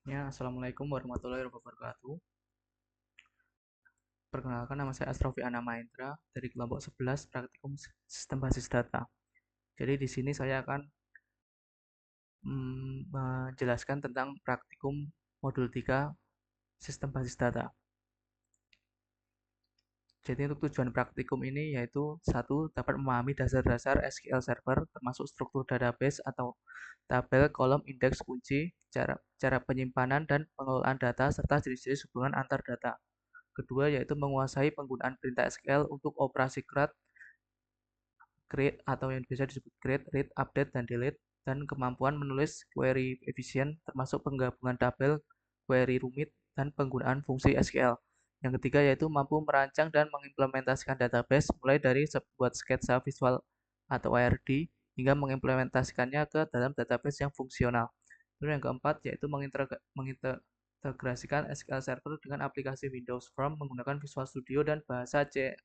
Ya, Assalamualaikum warahmatullahi wabarakatuh. Perkenalkan, nama saya Asrofi Ana Mahendra dari kelompok 11 Praktikum Sistem Basis Data. Jadi di sini saya akan menjelaskan tentang praktikum modul 3 Sistem Basis Data. Jadi untuk tujuan praktikum ini yaitu satu, dapat memahami dasar-dasar SQL Server termasuk struktur database atau tabel, kolom, indeks, kunci, cara penyimpanan dan pengelolaan data serta jenis-jenis hubungan antar data. Kedua yaitu menguasai penggunaan perintah SQL untuk operasi create atau yang bisa disebut create, read, update, dan delete, dan kemampuan menulis query efisien termasuk penggabungan tabel, query rumit, dan penggunaan fungsi SQL. Yang ketiga yaitu mampu merancang dan mengimplementasikan database mulai dari sebuah sketsa visual atau ARD hingga mengimplementasikannya ke dalam database yang fungsional. Lalu yang keempat yaitu mengintegrasikan SQL Server dengan aplikasi Windows Form menggunakan Visual Studio dan bahasa C#,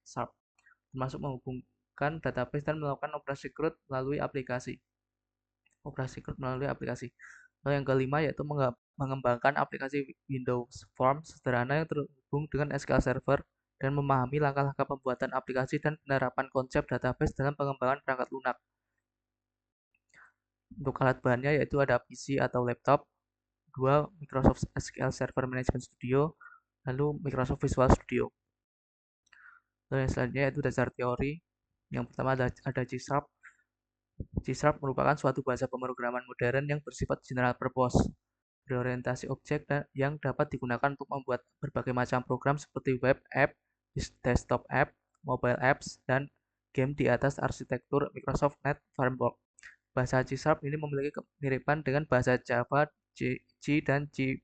termasuk menghubungkan database dan melakukan operasi CRUD melalui aplikasi. Lalu yang kelima yaitu mengembangkan aplikasi Windows Form sederhana yang terhubung dengan SQL Server dan memahami langkah-langkah pembuatan aplikasi dan penerapan konsep database dalam pengembangan perangkat lunak. Untuk alat bahannya yaitu ada PC atau laptop, dua Microsoft SQL Server Management Studio, lalu Microsoft Visual Studio. Lalu yang selanjutnya yaitu dasar teori. Yang pertama ada C#. C# merupakan suatu bahasa pemrograman modern yang bersifat general purpose, berorientasi objek dan yang dapat digunakan untuk membuat berbagai macam program seperti web app, desktop app, mobile apps, dan game di atas arsitektur Microsoft Net Framework. Bahasa C# ini memiliki kemiripan dengan bahasa Java, C dan C++.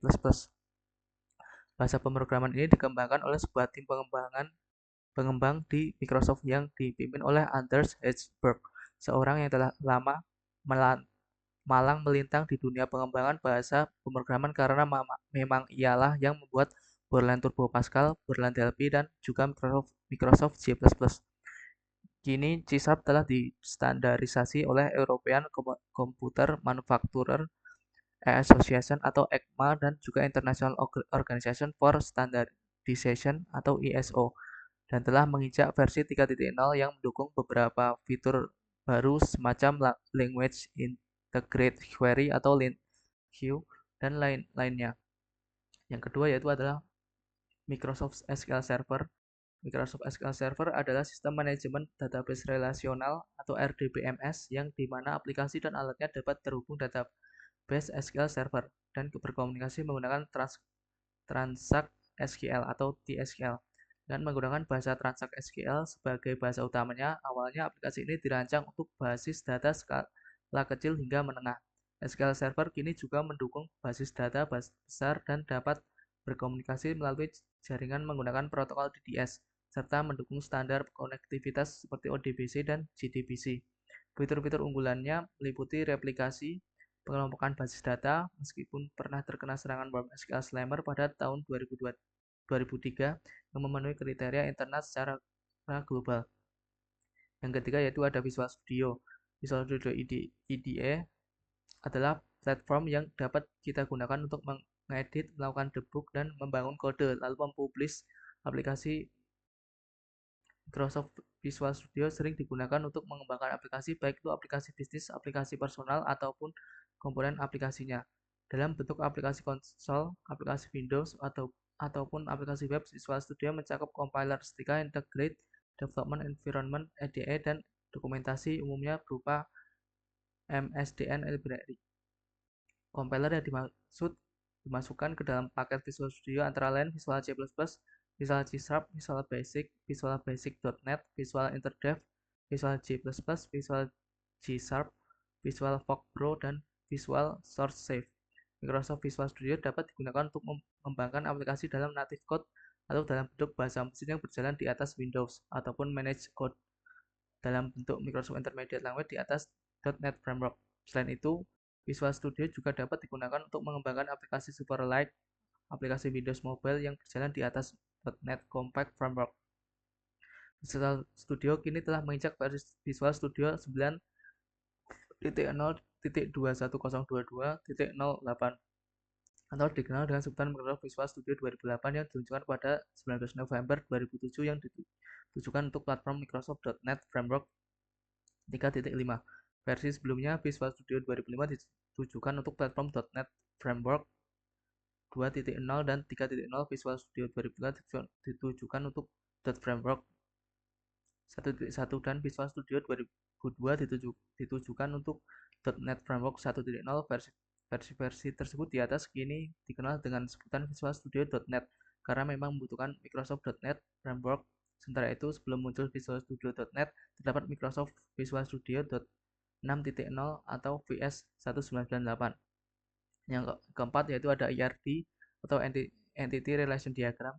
Bahasa pemrograman ini dikembangkan oleh sebuah tim pengembang di Microsoft yang dipimpin oleh Anders Hegberg, seorang yang telah lama malang melintang di dunia pengembangan bahasa pemrograman karena memang ialah yang membuat Borland Turbo Pascal, Borland DLP, dan juga Microsoft C++. Kini C# telah distandarisasi oleh European Computer Manufacturer Association atau ECMA dan juga International Organization for Standardization atau ISO dan telah menginjak versi 3.0 yang mendukung beberapa fitur baru semacam language integrate query atau LINQ dan lain-lainnya. Yang kedua yaitu adalah Microsoft SQL Server. Microsoft SQL Server adalah sistem manajemen database relasional atau RDBMS yang dimana aplikasi dan alatnya dapat terhubung database SQL Server dan berkomunikasi menggunakan transak SQL atau TSQL. Dan menggunakan bahasa transak SQL sebagai bahasa utamanya, awalnya aplikasi ini dirancang untuk basis data skala kecil hingga menengah. SQL Server kini juga mendukung basis data besar dan dapat berkomunikasi melalui jaringan menggunakan protokol DDS, serta mendukung standar konektivitas seperti ODBC dan JDBC. Fitur-fitur unggulannya meliputi replikasi, pengelompokan basis data, meskipun pernah terkena serangan worm SQL Slammer pada tahun 2003 yang memenuhi kriteria internet secara global. Yang ketiga yaitu ada Visual Studio. Visual Studio IDE adalah platform yang dapat kita gunakan untuk mengedit, melakukan debug, dan membangun kode, lalu mempublish aplikasi. Microsoft Visual Studio sering digunakan untuk mengembangkan aplikasi, baik itu aplikasi bisnis, aplikasi personal, ataupun komponen aplikasinya. Dalam bentuk aplikasi konsol, aplikasi Windows, ataupun aplikasi web, Visual Studio mencakup compiler setrika, integrate, development environment, IDE, dan dokumentasi umumnya berupa MSDN library. Compiler yang dimasukkan ke dalam paket Visual Studio antara lain Visual C++, Visual C#, Visual Basic, Visual Basic.NET, Visual InterDev, Visual C++, Visual G#, Visual Fork Pro, dan Visual Source Safe. Microsoft Visual Studio dapat digunakan untuk mengembangkan aplikasi dalam native code atau dalam bentuk bahasa mesin yang berjalan di atas Windows ataupun managed code dalam bentuk Microsoft Intermediate Language di atas .NET Framework. Selain itu, Visual Studio juga dapat digunakan untuk mengembangkan aplikasi Superlight, aplikasi Windows Mobile yang berjalan di atas .NET Compact Framework. Visual Studio kini telah menginjak versi Visual Studio 9.0.21.022.08. atau dikenal dengan sebutan Microsoft Visual Studio 2008 yang diluncurkan pada 19 November 2007 yang ditujukan untuk platform Microsoft.NET Framework 3.5. Versi sebelumnya Visual Studio 2005 ditujukan untuk platform .NET Framework 2.0 dan 3.0. Visual Studio 2005 ditujukan untuk .NET Framework 1.1 dan Visual Studio 2002 ditujukan untuk .NET Framework 1.0. Versi tersebut di atas kini dikenal dengan sebutan Visual Studio .NET karena memang membutuhkan Microsoft.NET Framework. Sementara itu, sebelum muncul Visual Studio .NET, terdapat Microsoft Visual Studio 6.0 atau VS 1998. Yang keempat yaitu ada ERD atau Entity Relation Diagram,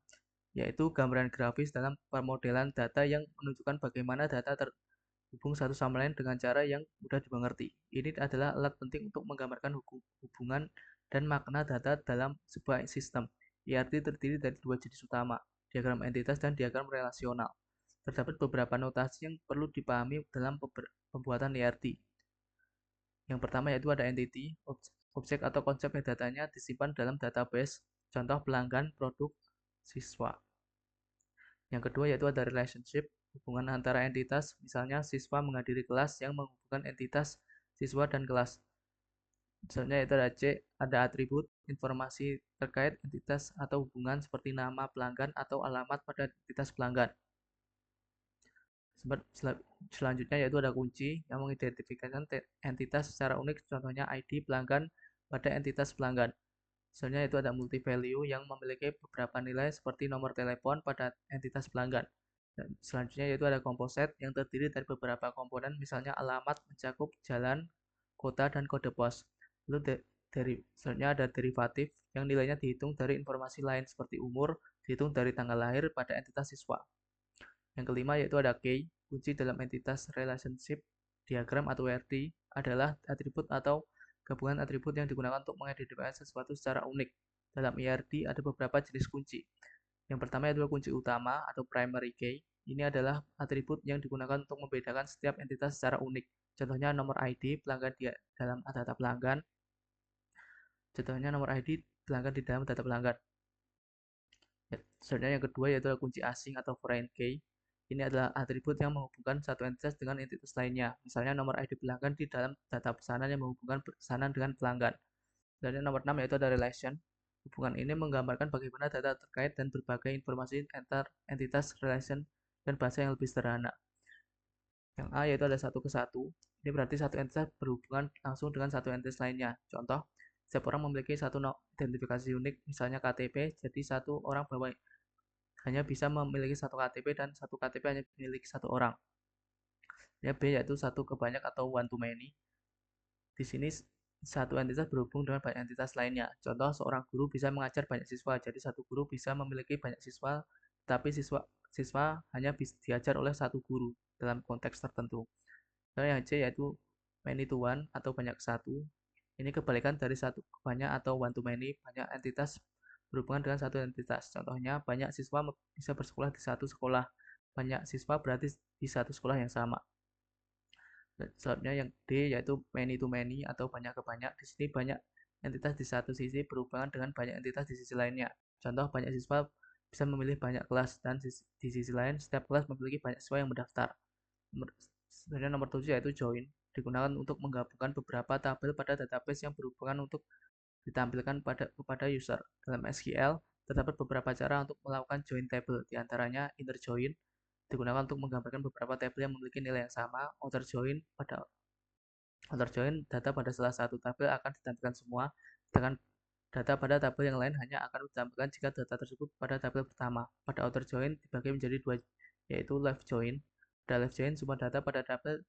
yaitu gambaran grafis dalam pemodelan data yang menunjukkan bagaimana data terhubung satu sama lain dengan cara yang mudah dimengerti. Ini adalah alat penting untuk menggambarkan hubungan dan makna data dalam sebuah sistem. ERD terdiri dari dua jenis utama, diagram entitas dan diagram relasional. Terdapat beberapa notasi yang perlu dipahami dalam pembuatan ERD. Yang pertama yaitu ada entity, objek atau konsep yang datanya disimpan dalam database, contoh pelanggan, produk, siswa. Yang kedua yaitu ada relationship, hubungan antara entitas, misalnya siswa menghadiri kelas yang menghubungkan entitas siswa dan kelas. Misalnya yaitu ada C, ada atribut, informasi terkait entitas atau hubungan seperti nama pelanggan atau alamat pada entitas pelanggan. Selanjutnya yaitu ada kunci yang mengidentifikasikan entitas secara unik, contohnya ID pelanggan pada entitas pelanggan. Misalnya itu ada multi value yang memiliki beberapa nilai seperti nomor telepon pada entitas pelanggan. Dan selanjutnya yaitu ada komposit yang terdiri dari beberapa komponen, misalnya alamat mencakup jalan, kota, dan kode pos. Lalu selanjutnya ada derivatif yang nilainya dihitung dari informasi lain seperti umur, dihitung dari tanggal lahir pada entitas siswa. Yang kelima yaitu ada key, kunci dalam entitas relationship diagram atau RD adalah atribut atau gabungan atribut yang digunakan untuk mengidentifikasi sesuatu secara unik. Dalam ERD ada beberapa jenis kunci. Yang pertama adalah kunci utama atau primary key. Ini adalah atribut yang digunakan untuk membedakan setiap entitas secara unik. Contohnya nomor ID pelanggan di dalam data pelanggan. Contohnya nomor ID pelanggan di dalam data pelanggan. Selanjutnya yang kedua yaitu kunci asing atau foreign key. Ini adalah atribut yang menghubungkan satu entitas dengan entitas lainnya. Misalnya nomor ID pelanggan di dalam data pesanan yang menghubungkan pesanan dengan pelanggan. Dan yang nomor 6 yaitu ada relation. Hubungan ini menggambarkan bagaimana data terkait dan berbagai informasi antar entitas relation dan bahasa yang lebih sederhana. Yang A yaitu ada satu ke satu. Ini berarti satu entitas berhubungan langsung dengan satu entitas lainnya. Contoh, setiap orang memiliki satu identifikasi unik, misalnya KTP, jadi satu orang hanya bisa memiliki satu KTP dan satu KTP hanya dimiliki satu orang. Ya, B yaitu satu ke banyak atau one to many. Di sini satu entitas berhubung dengan banyak entitas lainnya. Contoh, seorang guru bisa mengajar banyak siswa, jadi satu guru bisa memiliki banyak siswa, tapi siswa hanya bisa diajar oleh satu guru dalam konteks tertentu. Dan yang C yaitu many to one atau banyak ke satu. Ini kebalikan dari satu ke banyak atau one to many, banyak entitas berhubungan dengan satu entitas. Contohnya, banyak siswa bisa bersekolah di satu sekolah. Banyak siswa berarti di satu sekolah yang sama. Selanjutnya yang D yaitu many to many atau banyak ke banyak. Di sini banyak entitas di satu sisi berhubungan dengan banyak entitas di sisi lainnya. Contoh, banyak siswa bisa memilih banyak kelas dan di sisi lain setiap kelas memiliki banyak siswa yang mendaftar. Selanjutnya nomor 7 yaitu join, digunakan untuk menggabungkan beberapa tabel pada database yang berhubungan untuk ditampilkan kepada user. Dalam SQL, terdapat beberapa cara untuk melakukan join table, diantaranya inner join, digunakan untuk menggambarkan beberapa tabel yang memiliki nilai yang sama. Outer join, data pada salah satu tabel akan ditampilkan semua, sedangkan data pada tabel yang lain hanya akan ditampilkan jika data tersebut pada tabel pertama. Pada outer join dibagi menjadi dua, yaitu left join. Pada left join, semua data pada tabel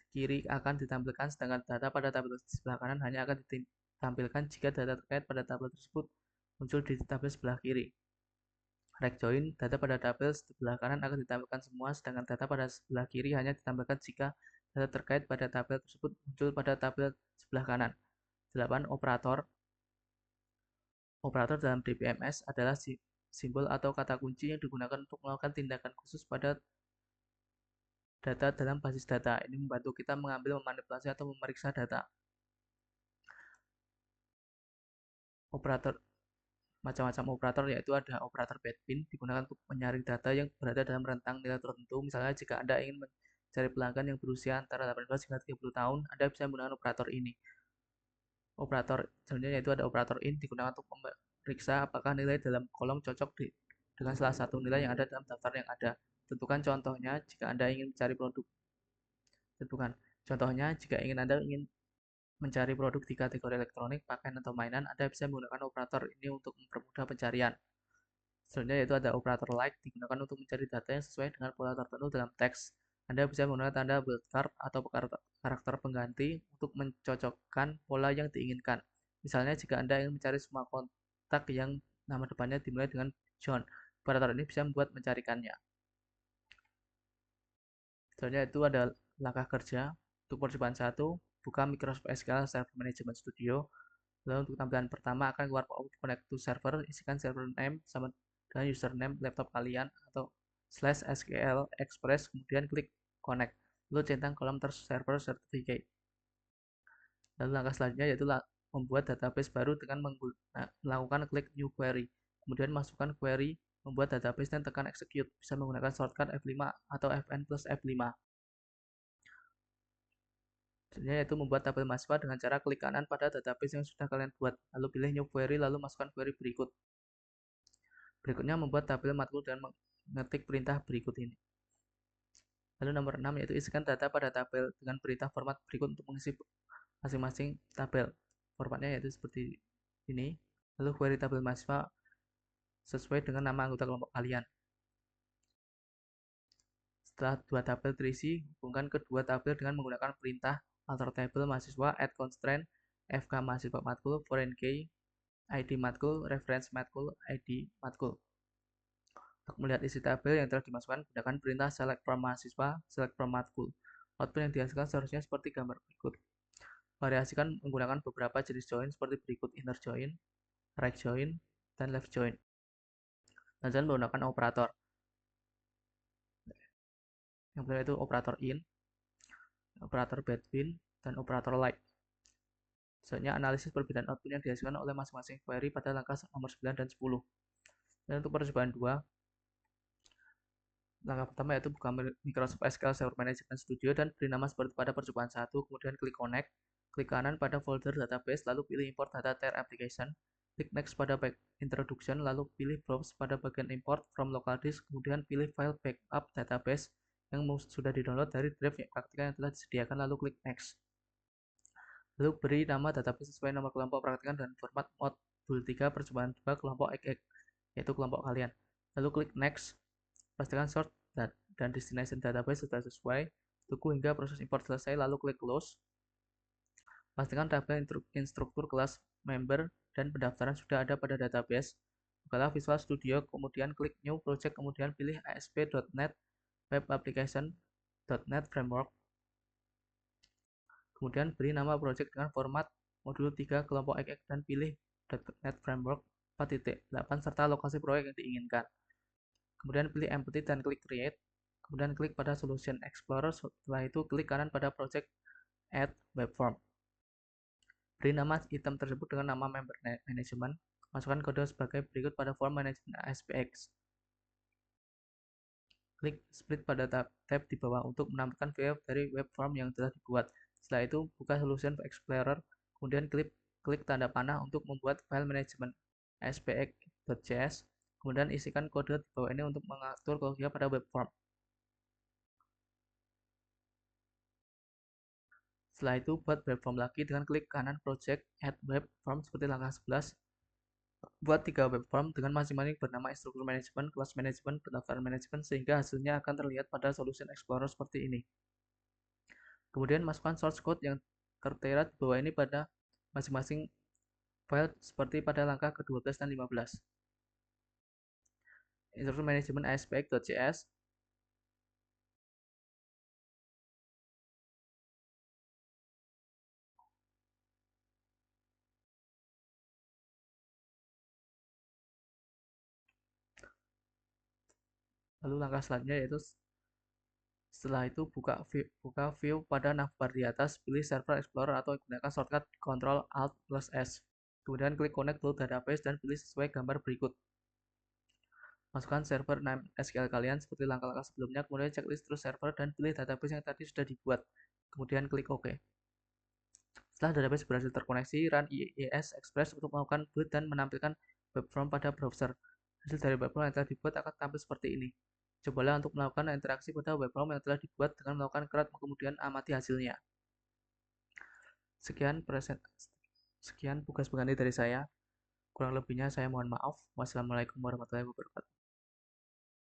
kiri akan ditampilkan, sedangkan data pada tabel sebelah kanan hanya akan ditampilkan jika data terkait pada tabel tersebut muncul di tabel sebelah kiri. Right join, data pada tabel sebelah kanan akan ditampilkan semua, sedangkan data pada sebelah kiri hanya ditampilkan jika data terkait pada tabel tersebut muncul pada tabel sebelah kanan. 8. Operator. Operator dalam DBMS adalah simbol atau kata kunci yang digunakan untuk melakukan tindakan khusus pada data dalam basis data. Ini membantu kita mengambil, memanipulasi, atau memeriksa data. operator macam-macam operator, yaitu ada operator bedpin digunakan untuk menyaring data yang berada dalam rentang nilai tertentu. Misalnya jika Anda ingin mencari pelanggan yang berusia antara 18 hingga 30 tahun, Anda bisa menggunakan operator ini. Operator selanjutnya yaitu ada operator in, digunakan untuk memeriksa apakah nilai dalam kolom cocok dengan salah satu nilai yang ada dalam daftar yang ada. Tentukan contohnya jika Anda ingin mencari produk. Tentukan contohnya jika Anda ingin mencari produk di kategori elektronik, pakaian atau mainan, Anda bisa menggunakan operator ini untuk mempermudah pencarian. Selanjutnya yaitu ada operator like, digunakan untuk mencari data yang sesuai dengan pola tertentu dalam teks. Anda bisa menggunakan tanda wildcard atau karakter pengganti untuk mencocokkan pola yang diinginkan. Misalnya jika Anda ingin mencari semua kontak yang nama depannya dimulai dengan John, operator ini bisa membuat mencarikannya. Selanjutnya itu ada langkah kerja. Untuk percobaan 1, buka Microsoft SQL Server Management Studio. Lalu untuk tampilan pertama akan keluar pop-up connect to server, isikan server name sama dengan username laptop kalian atau /SQL Express, kemudian klik connect. Lalu centang kolom server certificate. Lalu langkah selanjutnya yaitu membuat database baru dengan melakukan klik new query. Kemudian masukkan query, membuat database dan tekan execute. Bisa menggunakan shortcut F5 atau Fn plus F5. Selanjutnya yaitu membuat tabel mahasiswa dengan cara klik kanan pada database yang sudah kalian buat, lalu pilih new query, lalu masukkan query berikut. Berikutnya membuat tabel matkul dan mengetik perintah berikut ini. Lalu nomor 6 yaitu isikan data pada tabel dengan perintah format berikut untuk mengisi masing-masing tabel. Formatnya yaitu seperti ini. Lalu query tabel mahasiswa sesuai dengan nama anggota kelompok kalian. Setelah dua tabel terisi, hubungkan kedua tabel dengan menggunakan perintah alter table mahasiswa, add constraint, fk mahasiswa matkul, foreign key, id matkul, reference matkul, id matkul. Untuk melihat isi tabel yang telah dimasukkan, gunakan perintah select from mahasiswa, select from matkul. Output yang dihasilkan seharusnya seperti gambar berikut. Variasikan menggunakan beberapa jenis join seperti berikut: inner join, right join, dan left join. Dan menggunakan operator. Yang pertama itu operator in, operator bedpin, dan operator like. Selanjutnya analisis perbedaan output yang dihasilkan oleh masing-masing query pada langkah nomor 9 dan 10. Dan untuk percobaan 2, langkah pertama yaitu buka Microsoft SQL Server Management Studio dan beri nama seperti pada percobaan 1, kemudian klik connect, klik kanan pada folder database, lalu pilih import data tier application, klik next pada back introduction, lalu pilih browse pada bagian import from local disk, kemudian pilih file backup database yang sudah di-download dari drive praktikan yang telah disediakan, lalu klik next. Lalu beri nama database sesuai nomor kelompok praktikan dan format modul 3 percobaan 2 kelompok XX, yaitu kelompok kalian. Lalu klik next. Pastikan sort dan destination database sudah sesuai. Tunggu hingga proses import selesai, lalu klik close. Pastikan tabel instruktur kelas member dan pendaftaran sudah ada pada database. Bukalah Visual Studio, kemudian klik New Project, kemudian pilih ASP.NET Web Application.NET Framework. Kemudian beri nama project dengan format modul 3 kelompok XX dan pilih .NET Framework 4.8 serta lokasi proyek yang diinginkan. Kemudian pilih Empty dan klik Create. Kemudian klik pada Solution Explorer. Setelah itu klik kanan pada Project Add Web Form. Beri nama item tersebut dengan nama Member Management. Masukkan kode sebagai berikut pada Form Management ASPX. Klik Split pada tab di bawah untuk menampilkan view dari web form yang telah dibuat. Setelah itu, buka Solution Explorer, kemudian klik tanda panah untuk membuat file manajemen aspx.js. Kemudian isikan kode di bawah ini untuk mengatur kelompoknya pada web form. Setelah itu, buat web form lagi dengan klik kanan Project Add Web Form seperti langkah 11. Buat 3 web form dengan masing-masing bernama instruktur manajemen, kelas manajemen, pendaftaran manajemen, sehingga hasilnya akan terlihat pada Solution Explorer seperti ini. Kemudian masukkan source code yang tertera di bawah ini pada masing-masing file seperti pada langkah ke-12 dan 15. Instruktur manajemen ASPX.js, lalu langkah selanjutnya yaitu setelah itu buka view pada navbar di atas, pilih Server Explorer atau gunakan shortcut Ctrl Alt plus S. Kemudian klik connect to database dan pilih sesuai gambar berikut. Masukkan server name SQL kalian seperti langkah-langkah sebelumnya, kemudian checklist terus server dan pilih database yang tadi sudah dibuat. Kemudian klik OK. Setelah database berhasil terkoneksi, run IIS Express untuk melakukan build dan menampilkan web form pada browser. Hasil dari web form yang telah dibuat akan tampil seperti ini. Cobalah untuk melakukan interaksi pada web form yang telah dibuat dengan melakukan CRUD, kemudian amati hasilnya. Sekian tugas pengganti dari saya. Kurang lebihnya saya mohon maaf. Wassalamualaikum warahmatullahi wabarakatuh.